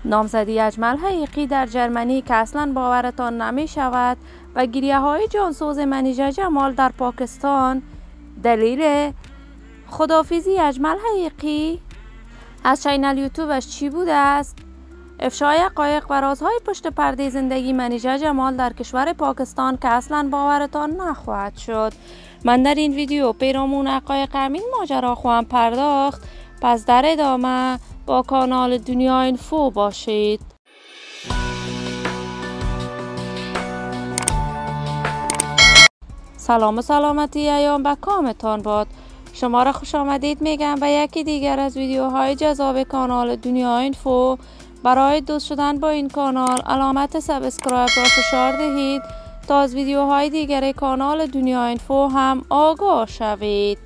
نامزدی اجمل حقیقی در جرمنی که اصلا باورتان نمی شود و گریه های جانسوز منیژه جمال در پاکستان. دلیل خداحافظی اجمل حقیقی از چینل یوتیوبش چی بوده است؟ افشای حقایق و رازهای پشت پرده زندگی منیژه جمال در کشور پاکستان که اصلا باورتان نخواهد شد. من در این ویدیو پیرامون حقایق همین ماجرا خواهم پرداخت، پس در ادامه با کانال دنیا اینفو باشید. سلام و سلامتی ایام به کامتان باد. شما را خوش آمدید میگم به یکی دیگر از ویدیوهای جذاب کانال دنیا اینفو. برای دوست شدن با این کانال علامت سابسکرایب را فشار دهید تا از ویدیوهای دیگر کانال دنیا اینفو هم آگاه شوید.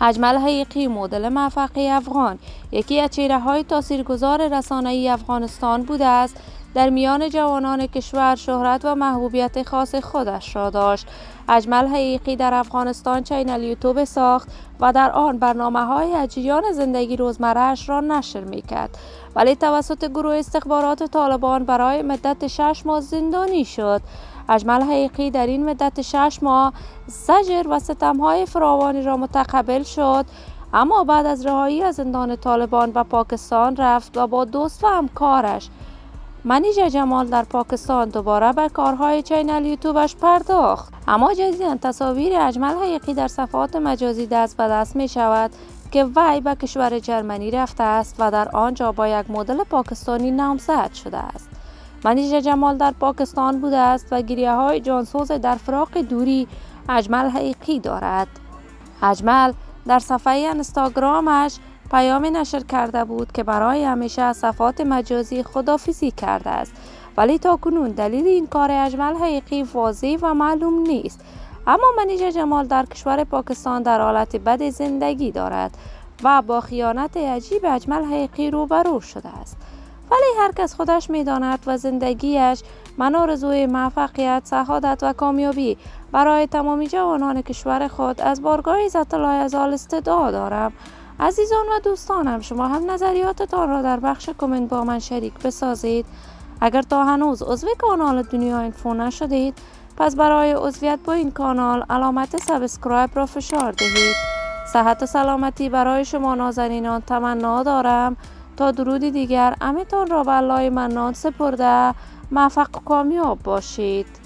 اجمل حقیقی مدل موفقی افغان یکی از چهره‌های تاثیرگذار رسانه‌ای افغانستان بوده است. در میان جوانان کشور شهرت و محبوبیت خاص خودش را داشت. اجمل حقیقی در افغانستان چینل یوتیوب ساخت و در آن برنامه‌های از جریان زندگی روزمره‌اش را نشر می‌کرد، ولی توسط گروه استخبارات طالبان برای مدت 6 ماه زندانی شد. اجمل حقیقی در این مدت 6 ماه زجر و ستم‌های فراوانی را متقبل شد، اما بعد از رهایی از زندان طالبان به پاکستان رفت و با دوست و همکارش منیژه جمال در پاکستان دوباره به کارهای چینل یوتیوبش پرداخت. اما جدیداً تصاویر اجمل حقیقی در صفحات مجازی دست به دست می شود که وی به کشور جرمنی رفته است و در آنجا با یک مدل پاکستانی نامزد شده است. منیژه جمال در پاکستان بوده است و گریه های جانسوز در فراق دوری اجمل حقیقی دارد. اجمل در صفحه اینستاگرامش پیامی نشر کرده بود که برای همیشه از صفحات مجازی خداحافظی کرده است، ولی تاکنون دلیل این کار اجمل حقیقی واضح و معلوم نیست. اما منیژه جمال در کشور پاکستان در حالت بد زندگی دارد و با خیانت عجیب اجمل حقیقی روبرو شده است، ولی هر کس خودش می‌داند و زندگیش. من آرزوی موفقیت، سعادت و کامیابی برای تمامی جوانان کشور خود از بارگاه عزت الله عزال استدعا دارم. عزیزان و دوستانم، شما هم نظریاتتان را در بخش کامنت با من شریک بسازید. اگر تا هنوز عضو کانال دنیا اینفو نشدید، پس برای عضویت با این کانال علامت سابسکرایب را فشار دهید. صحت و سلامتی برای شما نازنینان تمنا دارم. تا درودی دیگر امیتان را به الله منان سپرده، موفق و کامیاب باشید.